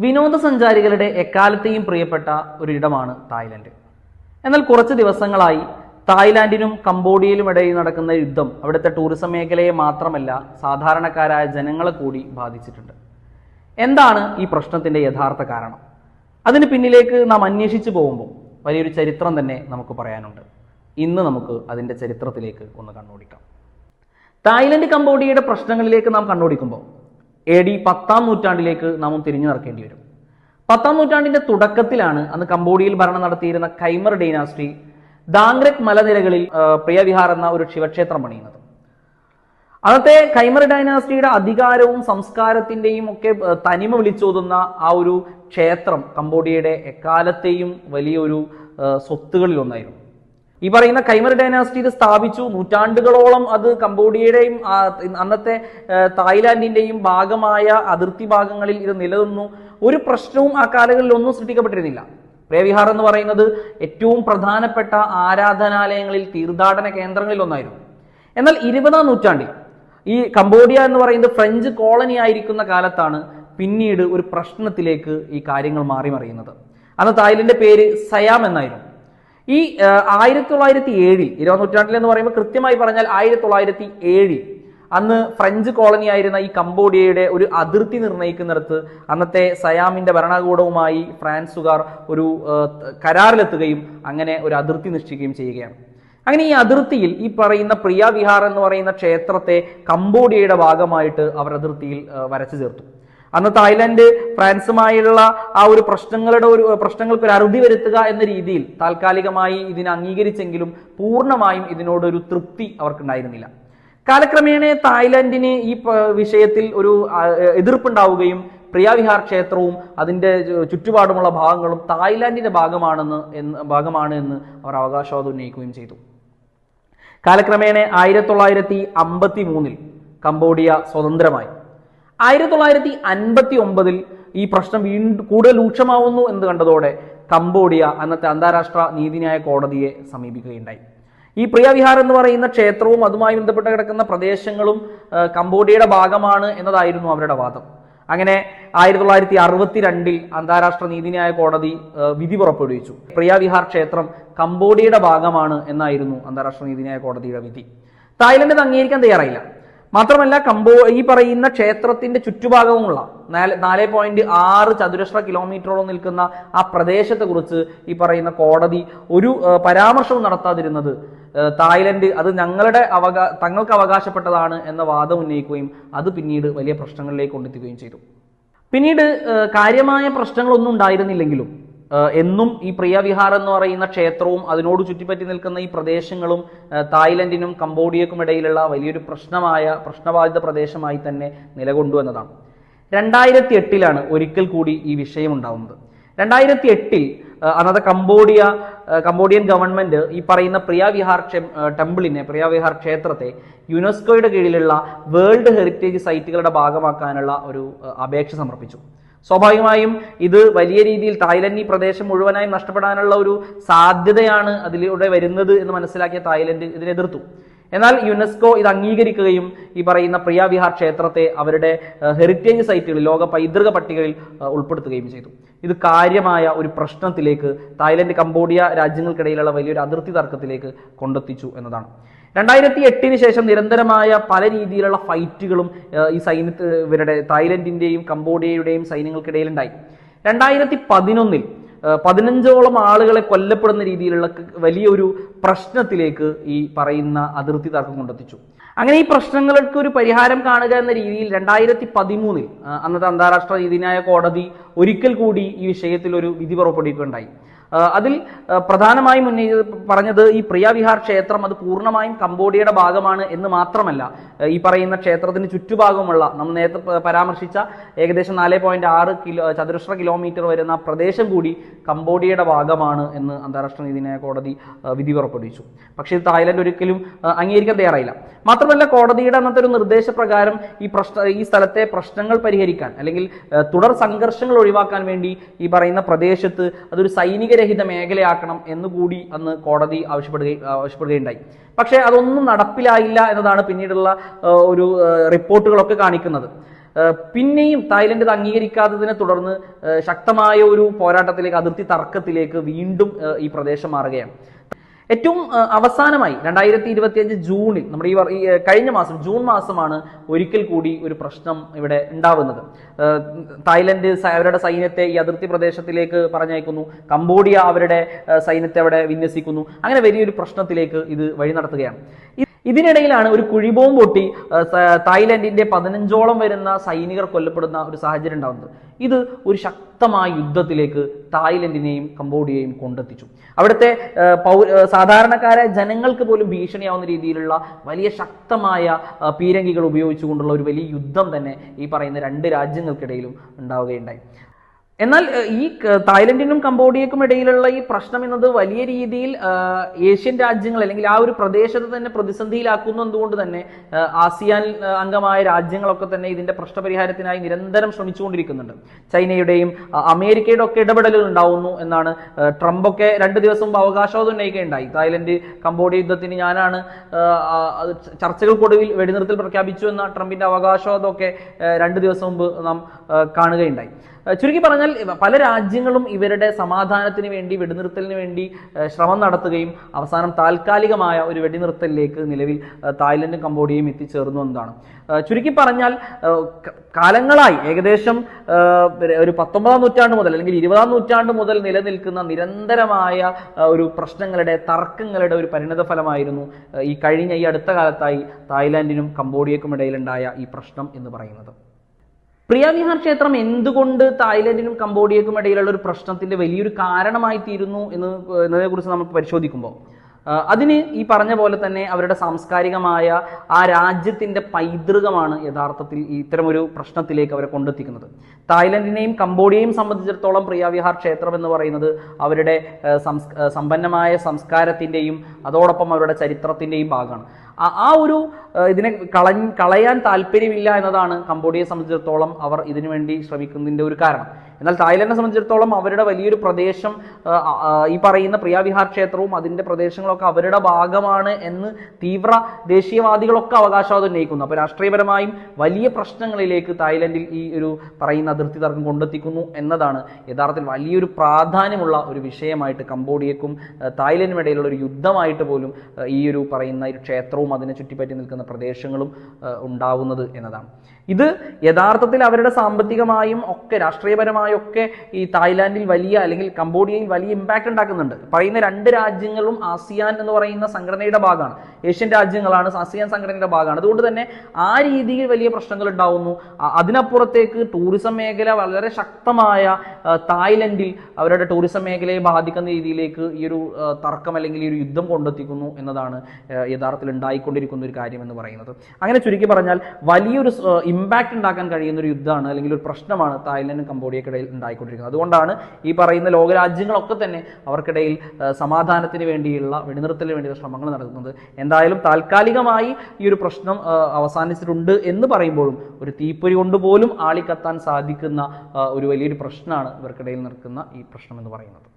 വിനോദസഞ്ചാരികളുടെ എക്കാലത്തെയും പ്രിയപ്പെട്ട ഒരിടമാണ് തായ്ലൻഡ്. എന്നാൽ കുറച്ച് ദിവസങ്ങളായി തായ്ലാന്റിനും കംബോഡിയയിലും ഇടയിൽ നടക്കുന്ന യുദ്ധം അവിടുത്തെ ടൂറിസം മേഖലയെ മാത്രമല്ല സാധാരണക്കാരായ ജനങ്ങളെ കൂടി ബാധിച്ചിട്ടുണ്ട്. എന്താണ് ഈ പ്രശ്നത്തിന്റെ യഥാർത്ഥ കാരണം? അതിന് പിന്നിലേക്ക് നാം അന്വേഷിച്ചു പോകുമ്പോൾ വലിയൊരു ചരിത്രം തന്നെ നമുക്ക് പറയാനുണ്ട്. ഇന്ന് നമുക്ക് അതിൻ്റെ ചരിത്രത്തിലേക്ക് ഒന്ന് കണ്ണോടിക്കാം. തായ്ലൻഡ് കംബോഡിയയുടെ പ്രശ്നങ്ങളിലേക്ക് നാം കണ്ണോടിക്കുമ്പോൾ AD 10-ാം നൂറ്റാണ്ടിലേക്ക് നാം തിരിഞ്ഞു നടക്കേണ്ടി വരും. 10-ാം നൂറ്റാണ്ടിന്റെ തുടക്കത്തിലാണ് അന്ന് കംബോഡിയയിൽ ഭരണം നടത്തിയിരുന്ന ഖൈമർ ഡൈനാസ്റ്റി ദാങ്ക്രെക് മലനിരകളിൽ പ്രിയവിഹാർ എന്ന ഒരു ശിവക്ഷേത്രം പണിയുന്നത്. അന്നത്തെ ഖൈമർ ഡൈനാസ്റ്റിയുടെ അധികാരവും സംസ്കാരത്തിന്റെയും ഒക്കെ തനിമ വിളിച്ചോതുന്ന ആ ഒരു ക്ഷേത്രം കംബോഡിയയുടെ എക്കാലത്തെയും വലിയൊരു സ്വത്തുകളിൽ ഒന്നായിരുന്നു. ഈ പറയുന്ന ഖൈമർ ഡൈനാസ്റ്റി ഇത് സ്ഥാപിച്ചു. നൂറ്റാണ്ടുകളോളം അത് കംബോഡിയയുടെയും അന്നത്തെ തായ്ലാന്റിന്റെയും ഭാഗമായ അതിർത്തി ഭാഗങ്ങളിൽ ഇത് നിലനിന്നു. ഒരു പ്രശ്നവും ആ കാലങ്ങളിൽ ഒന്നും സൃഷ്ടിക്കപ്പെട്ടിരുന്നില്ല. പ്രിയവിഹാർ എന്ന് പറയുന്നത് ഏറ്റവും പ്രധാനപ്പെട്ട ആരാധനാലയങ്ങളിൽ തീർത്ഥാടന കേന്ദ്രങ്ങളിൽ ഒന്നായിരുന്നു. എന്നാൽ 20-ാം നൂറ്റാണ്ടിൽ ഈ കംബോഡിയ എന്ന് പറയുന്നത് ഫ്രഞ്ച് കോളനി ആയിരിക്കുന്ന കാലത്താണ് പിന്നീട് ഒരു പ്രശ്നത്തിലേക്ക് ഈ കാര്യങ്ങൾ മാറി മറിയുന്നത്. അന്ന് തായ്ലൻഡിന്റെ പേര് സയാം എന്നായിരുന്നു. ഈ 1907 20-ാം നൂറ്റാണ്ടിൽ എന്ന് പറയുമ്പോൾ കൃത്യമായി പറഞ്ഞാൽ 1907 അന്ന് ഫ്രഞ്ച് കോളനി ആയിരുന്ന ഈ കംബോഡിയയുടെ ഒരു അതിർത്തി നിർണ്ണയിക്കുന്നിടത്ത് അന്നത്തെ സയാമിന്റെ ഭരണകൂടവുമായി ഫ്രാൻസുകാർ ഒരു കരാറിലെത്തുകയും അങ്ങനെ ഒരു അതിർത്തി നിശ്ചയിക്കുകയും ചെയ്യുകയാണ്. അങ്ങനെ ഈ അതിർത്തിയിൽ ഈ പറയുന്ന പ്രിയവിഹാർ എന്ന് പറയുന്ന ക്ഷേത്രത്തെ കംബോഡിയയുടെ ഭാഗമായിട്ട് അവർ അതിർത്തിയിൽ വരച്ചു ചേർത്തു. അന്ന് തായ്ലൻഡ് ഫ്രാൻസുമായുള്ള ആ ഒരു പ്രശ്നങ്ങൾക്ക് ഒരു അറുതി വരുത്തുക എന്ന രീതിയിൽ താൽക്കാലികമായി ഇതിനെ അംഗീകരിച്ചെങ്കിലും പൂർണ്ണമായും ഇതിനോടൊരു തൃപ്തി അവർക്കുണ്ടായിരുന്നില്ല. കാലക്രമേണ തായ്ലൻഡിന് ഈ വിഷയത്തിൽ ഒരു എതിർപ്പുണ്ടാവുകയും പ്രിയവിഹാർ ക്ഷേത്രവും അതിന്റെ ചുറ്റുപാടുമുള്ള ഭാഗങ്ങളും തായ്ലാന്റിന്റെ ഭാഗമാണ് എന്ന് അവർ അവകാശവാദം ഉന്നയിക്കുകയും ചെയ്തു. കാലക്രമേണ 1953 കംബോഡിയ സ്വതന്ത്രമായി. 1959 ഈ പ്രശ്നം വീണ്ടും കൂടുതൽ രൂക്ഷമാവുന്നു എന്ന് കണ്ടതോടെ കംബോഡിയ അന്നത്തെ അന്താരാഷ്ട്ര നീതിന്യായ കോടതിയെ സമീപിക്കുകയുണ്ടായി. ഈ പ്രിയവിഹാർ എന്ന് പറയുന്ന ക്ഷേത്രവും അതുമായി ബന്ധപ്പെട്ട് കിടക്കുന്ന പ്രദേശങ്ങളും കംബോഡിയയുടെ ഭാഗമാണ് എന്നതായിരുന്നു അവരുടെ വാദം. അങ്ങനെ 1962 അന്താരാഷ്ട്ര നീതിന്യായ കോടതി വിധി പുറപ്പെടുവിച്ചു. പ്രിയവിഹാർ ക്ഷേത്രം കംബോഡിയയുടെ ഭാഗമാണ് എന്നായിരുന്നു അന്താരാഷ്ട്ര നീതിന്യായ കോടതിയുടെ വിധി. തായ്ലൻഡ് ഇത് അംഗീകരിക്കാൻ തയ്യാറായില്ല. മാത്രമല്ല ഈ പറയുന്ന ക്ഷേത്രത്തിന്റെ ചുറ്റുഭാഗവുമുള്ള 4.6 ചതുരശ്ര കിലോമീറ്ററോളം നിൽക്കുന്ന ആ പ്രദേശത്തെ കുറിച്ച് ഈ പറയുന്ന കോടതി ഒരു പരാമർശവും നടത്താതിരുന്നത് തായ്ലൻഡ് അത് തങ്ങൾക്ക് അവകാശപ്പെട്ടതാണ് എന്ന വാദം ഉന്നയിക്കുകയും അത് പിന്നീട് വലിയ പ്രശ്നങ്ങളിലേക്ക് കൊണ്ടെത്തിക്കുകയും ചെയ്തു. പിന്നീട് കാര്യമായ പ്രശ്നങ്ങളൊന്നും ഉണ്ടായിരുന്നില്ലെങ്കിലും എന്നും ഈ പ്രിയവിഹാർ എന്ന് പറയുന്ന ക്ഷേത്രവും അതിനോട് ചുറ്റിപ്പറ്റി നിൽക്കുന്ന ഈ പ്രദേശങ്ങളും തായ്ലൻഡിനും കംബോഡിയക്കും ഇടയിലുള്ള വലിയൊരു പ്രശ്നബാധിത പ്രദേശമായി തന്നെ നിലകൊണ്ടു എന്നതാണ്. 2008 ഒരിക്കൽ കൂടി ഈ വിഷയം ഉണ്ടാവുന്നത്. 2008 അന്നത്തെ കംബോഡിയൻ ഗവൺമെന്റ് ഈ പറയുന്ന പ്രിയവിഹാർ ക്ഷേത്രത്തെ യുനെസ്കോയുടെ കീഴിലുള്ള വേൾഡ് ഹെറിറ്റേജ് സൈറ്റുകളുടെ ഭാഗമാക്കാനുള്ള ഒരു അപേക്ഷ സമർപ്പിച്ചു. സ്വാഭാവികമായും ഇത് വലിയ രീതിയിൽ തായ്ലൻഡ് ഈ പ്രദേശം മുഴുവനായും നഷ്ടപ്പെടാനുള്ള ഒരു സാധ്യതയാണ് അതിലൂടെ വരുന്നത് എന്ന് മനസ്സിലാക്കിയ തായ്ലൻഡ് ഇതിനെ എതിർത്തു. എന്നാൽ യുനെസ്കോ ഇത് അംഗീകരിക്കുകയും ഈ പറയുന്ന പ്രിയവിഹാർ ക്ഷേത്രത്തെ അവരുടെ ഹെറിറ്റേജ് സൈറ്റുകളിൽ ലോക പൈതൃക പട്ടികയിൽ ഉൾപ്പെടുത്തുകയും ചെയ്തു. ഇത് കാര്യമായ ഒരു പ്രശ്നത്തിലേക്ക് തായ്ലൻഡ് കംബോഡിയ രാജ്യങ്ങൾക്കിടയിലുള്ള വലിയൊരു അതിർത്തി തർക്കത്തിലേക്ക് കൊണ്ടെത്തിച്ചു എന്നതാണ്. 2008 ശേഷം നിരന്തരമായ പല രീതിയിലുള്ള ഫൈറ്റുകളും ഈ ഇവരുടെ തായ്ലൻഡിന്റെയും കംബോഡിയയുടെയും സൈന്യങ്ങൾക്കിടയിൽ ഉണ്ടായി. 2011 15ഓളം ആളുകളെ കൊല്ലപ്പെടുന്ന രീതിയിലുള്ള വലിയൊരു പ്രശ്നത്തിലേക്ക് ഈ പറയുന്ന അതിർത്തി തർക്കം കൊണ്ടെത്തിച്ചു. അങ്ങനെ ഈ പ്രശ്നങ്ങൾക്ക് ഒരു പരിഹാരം കാണുക എന്ന രീതിയിൽ 2013 അന്നത്തെ അന്താരാഷ്ട്ര നീതിന്യായ കോടതി ഒരിക്കൽ കൂടി ഈ വിഷയത്തിൽ ഒരു വിധി പുറപ്പെടുവിക്കുകയുണ്ടായി. അതിൽ പ്രധാനമായും പറഞ്ഞത് ഈ പ്രിയവിഹാർ ക്ഷേത്രം അത് പൂർണ്ണമായും കംബോഡിയയുടെ ഭാഗമാണ് എന്ന് മാത്രമല്ല, ഈ പറയുന്ന ക്ഷേത്രത്തിന് ചുറ്റുഭാഗമുള്ള നമ്മൾ നേരത്തെ പരാമർശിച്ച ഏകദേശം 4.6 ചതുരശ്ര കിലോമീറ്റർ വരുന്ന പ്രദേശം കൂടി കംബോഡിയയുടെ ഭാഗമാണ് എന്ന് അന്താരാഷ്ട്ര നീതിന്യായ കോടതി വിധി പുറപ്പെടുവിച്ചു. പക്ഷേ തായ്ലൻഡ് ഒരിക്കലും അംഗീകരിക്കാൻ തയ്യാറായില്ല. മാത്രമല്ല കോടതിയുടെ അന്നത്തെ ഒരു നിർദ്ദേശപ്രകാരം ഈ സ്ഥലത്തെ പ്രശ്നങ്ങൾ പരിഹരിക്കാൻ അല്ലെങ്കിൽ തുടർ സംഘർഷങ്ങൾ ഒഴിവാക്കാൻ വേണ്ടി ഈ പറയുന്ന പ്രദേശത്ത് അതൊരു സൈനികരഹിത മേഖലയാക്കണം എന്നുകൂടി അന്ന് കോടതി ആവശ്യപ്പെടുകയുണ്ടായി. പക്ഷേ അതൊന്നും നടപ്പിലായില്ല എന്നതാണ് പിന്നീടുള്ള ഒരു റിപ്പോർട്ടുകളൊക്കെ കാണിക്കുന്നത്. പിന്നെയും തായ്ലൻഡ് ഇത് അംഗീകരിക്കാത്തതിനെ തുടർന്ന് ശക്തമായ ഒരു പോരാട്ടത്തിലേക്ക്, അതിർത്തി തർക്കത്തിലേക്ക് വീണ്ടും ഈ പ്രദേശം മാറുകയാണ്. ഏറ്റവും അവസാനമായി 2025 ജൂണിൽ, നമ്മുടെ ഈ കഴിഞ്ഞ മാസം ജൂൺ മാസമാണ് ഒരിക്കൽ കൂടി ഒരു പ്രശ്നം ഇവിടെ ഉണ്ടാവുന്നത്. തായ്ലൻഡ് അവരുടെ സൈന്യത്തെ ഈ അതിർത്തി പ്രദേശത്തിലേക്ക് പറഞ്ഞയക്കുന്നു, കംബോഡിയ അവരുടെ സൈന്യത്തെ അവിടെ വിന്യസിക്കുന്നു. അങ്ങനെ വലിയൊരു പ്രശ്നത്തിലേക്ക് ഇത് വഴി നടത്തുകയാണ്. ഇതിനിടയിലാണ് ഒരു കുഴിബോംബ് പൊട്ടി തായ്ലൻഡിന്റെ 15ഓളം വരുന്ന സൈനികർ കൊല്ലപ്പെടുന്ന ഒരു സാഹചര്യം ഉണ്ടാകുന്നത്. ഇത് ഒരു ശക്തമായ യുദ്ധത്തിലേക്ക് തായ്ലൻഡിനെയും കംബോഡിയയും കൊണ്ടെത്തിച്ചു. അവിടുത്തെ സാധാരണക്കാരായ ജനങ്ങൾക്ക് പോലും ഭീഷണിയാവുന്ന രീതിയിലുള്ള വലിയ ശക്തമായ പീരങ്കികൾ ഉപയോഗിച്ചുകൊണ്ടുള്ള ഒരു വലിയ യുദ്ധം തന്നെ ഈ പറയുന്ന രണ്ട് രാജ്യങ്ങൾക്കിടയിലും ഉണ്ടാവുകയുണ്ടായി. എന്നാൽ ഈ തായ്ലൻഡിനും കംബോഡിയക്കും ഇടയിലുള്ള ഈ പ്രശ്നം എന്നത് വലിയ രീതിയിൽ ഏഷ്യൻ രാജ്യങ്ങൾ അല്ലെങ്കിൽ ആ ഒരു പ്രദേശത്ത് തന്നെ പ്രതിസന്ധിയിലാക്കുന്നു. എന്തുകൊണ്ട് തന്നെ ആസിയാൻ അംഗമായ രാജ്യങ്ങളൊക്കെ തന്നെ ഇതിന്റെ പ്രശ്നപരിഹാരത്തിനായി നിരന്തരം ശ്രമിച്ചുകൊണ്ടിരിക്കുന്നുണ്ട്. ചൈനയുടെയും അമേരിക്കയുടെ ഒക്കെ ഇടപെടലുകൾ ഉണ്ടാവുന്നു എന്നാണ്. ട്രംപ് ഒക്കെ 2 ദിവസം മുമ്പ് അവകാശവാദം ഉന്നയിക്കുകയുണ്ടായി. തായ്ലൻഡ് കംബോഡിയ യുദ്ധത്തിന് ഞാനാണ് ചർച്ചകൾക്കൊടുവിൽ വെടിനിർത്തൽ പ്രഖ്യാപിച്ചു എന്ന ട്രംപിന്റെ അവകാശവാദമൊക്കെ 2 ദിവസം മുമ്പ് നാം കാണുകയുണ്ടായി. ചുരുക്കി പറഞ്ഞാൽ പല രാജ്യങ്ങളും ഇവരുടെ സമാധാനത്തിന് വേണ്ടി, വെടിനിർത്തലിന് വേണ്ടി ശ്രമം നടത്തുകയും അവസാനം താൽക്കാലികമായ ഒരു വെടിനിർത്തലിലേക്ക് നിലവിൽ തായ്ലൻഡും കംബോഡിയയും എത്തിച്ചേർന്നു എന്നതാണ്. ചുരുക്കി പറഞ്ഞാൽ കാലങ്ങളായി, ഏകദേശം ഒരു 19ാം നൂറ്റാണ്ട് മുതൽ അല്ലെങ്കിൽ 20ാം നൂറ്റാണ്ട് മുതൽ നിലനിൽക്കുന്ന നിരന്തരമായ ഒരു പ്രശ്നങ്ങളുടെ, തർക്കങ്ങളുടെ ഒരു പരിണത ഫലമായിരുന്നു ഈ അടുത്ത കാലത്തായി തായ്ലാൻഡിനും കംബോഡിയക്കും ഇടയിലുണ്ടായ ഈ പ്രശ്നം എന്ന് പറയുന്നത്. പ്രിയ വിഹാർ ക്ഷേത്രം എന്തുകൊണ്ട് തായ്ലൻഡിനും കംബോഡിയക്കും ഇടയിലുള്ള ഒരു പ്രശ്നത്തിന്റെ വലിയൊരു കാരണമായി തീരുന്നു എന്നതിനെ കുറിച്ച് നമുക്ക് പരിശോധിക്കുമ്പോൾ അതിന് ഈ പറഞ്ഞ പോലെ തന്നെ അവരുടെ സാംസ്കാരികമായ ആ രാജ്യത്തിന്റെ പൈതൃകമാണ് യഥാർത്ഥത്തിൽ ഇത്തരമൊരു പ്രശ്നത്തിലേക്ക് അവരെ കൊണ്ടെത്തിക്കുന്നത്. തായ്ലൻഡിനെയും കംബോഡിയയും സംബന്ധിച്ചിടത്തോളം പ്രിയ വിഹാർ ക്ഷേത്രം എന്ന് പറയുന്നത് അവരുടെ സമ്പന്നമായ സംസ്കാരത്തിന്റെയും അതോടൊപ്പം അവരുടെ ചരിത്രത്തിന്റെയും ഭാഗമാണ്. ആ ഒരു ഇതിനെ കളയാൻ താല്പര്യമില്ല എന്നതാണ് കംബോഡിയയെ സംബന്ധിച്ചിടത്തോളം അവർ ഇതിനു വേണ്ടി ശ്രമിക്കുന്നതിന്റെ ഒരു കാരണം. എന്നാൽ തായ്ലൻഡിനെ സംബന്ധിച്ചിടത്തോളം അവരുടെ വലിയൊരു പ്രദേശം, ഈ പറയുന്ന പ്രിയ വിഹാർ ക്ഷേത്രവും അതിന്റെ പ്രദേശങ്ങളൊക്കെ അവരുടെ ഭാഗമാണ് എന്ന് തീവ്ര ദേശീയവാദികളൊക്കെ അവകാശവാദം ഉന്നയിക്കുന്നു. അപ്പോൾ രാഷ്ട്രീയപരമായും വലിയ പ്രശ്നങ്ങളിലേക്ക് തായ്ലൻഡിൽ ഈ ഒരു പറയുന്ന അതിർത്തി തർക്കം കൊണ്ടെത്തിക്കുന്നു എന്നതാണ് യഥാർത്ഥത്തിൽ വലിയൊരു പ്രാധാന്യമുള്ള ഒരു വിഷയമായിട്ട് കംബോഡിയക്കും തായ്ലൻഡിനും ഇടയിലുള്ള ഒരു യുദ്ധമായിട്ട് പോലും ഈ ഒരു പറയുന്ന ഒരു ക്ഷേത്രവും അതിനെ ചുറ്റിപ്പറ്റി നിൽക്കുന്ന പ്രദേശങ്ങളും ഉണ്ടാവുന്നത് എന്നതാണ്. ഇത് യഥാർത്ഥത്തിൽ അവരുടെ സാമ്പത്തികമായും ഒക്കെ രാഷ്ട്രീയപരമായും ഒക്കെ ഈ തായ്ലാൻഡിൽ വലിയ അല്ലെങ്കിൽ കംബോഡിയയിൽ വലിയ ഇമ്പാക്ട് ഉണ്ടാക്കുന്നുണ്ട്. പറയുന്ന 2 രാജ്യങ്ങളും ആസിയാൻ എന്ന് പറയുന്ന സംഘടനയുടെ ഭാഗമാണ്, ഏഷ്യൻ രാജ്യങ്ങളാണ്, ആസിയാൻ സംഘടനയുടെ ഭാഗമാണ്. അതുകൊണ്ട് തന്നെ ആ രീതിയിൽ വലിയ പ്രശ്നങ്ങൾ ഉണ്ടാവുന്നു. അതിനപ്പുറത്തേക്ക് ടൂറിസം മേഖല വളരെ ശക്തമായ തായ്ലൻഡിൽ അവരുടെ ടൂറിസം മേഖലയെ ബാധിക്കുന്ന രീതിയിലേക്ക് ഈ ഒരു തർക്കം അല്ലെങ്കിൽ ഈ ഒരു യുദ്ധം കൊണ്ടെത്തിക്കുന്നു എന്നതാണ് യഥാർത്ഥത്തിൽ ഉണ്ടായിക്കൊണ്ടിരിക്കുന്ന ഒരു കാര്യം എന്ന് പറയുന്നത്. അങ്ങനെ ചുരുക്കി പറഞ്ഞാൽ വലിയൊരു ഇമ്പാക്ട് ഉണ്ടാക്കാൻ കഴിയുന്ന ഒരു യുദ്ധമാണ് അല്ലെങ്കിൽ ഒരു പ്രശ്നമാണ് തായ്ലൻഡും കംബോഡിയക്കിടയിൽ ഉണ്ടായിക്കൊണ്ടിരിക്കുന്നത്. അതുകൊണ്ടാണ് ഈ പറയുന്ന ലോകരാജ്യങ്ങളൊക്കെ തന്നെ അവർക്കിടയിൽ സമാധാനത്തിന് വേണ്ടിയുള്ള, വെടിനിർത്തലിന് വേണ്ടിയുള്ള ശ്രമങ്ങൾ നടത്തുന്നത്. എന്തായാലും താൽക്കാലികമായി ഈ ഒരു പ്രശ്നം അവസാനിച്ചിട്ടുണ്ട് എന്ന് പറയുമ്പോഴും ഒരു തീപ്പൊരി കൊണ്ടുപോലും ആളിക്കത്താൻ സാധിക്കുന്ന ഒരു വലിയൊരു പ്രശ്നമാണ് ഇവർക്കിടയിൽ നടക്കുന്ന ഈ പ്രശ്നം എന്ന് പറയുന്നത്.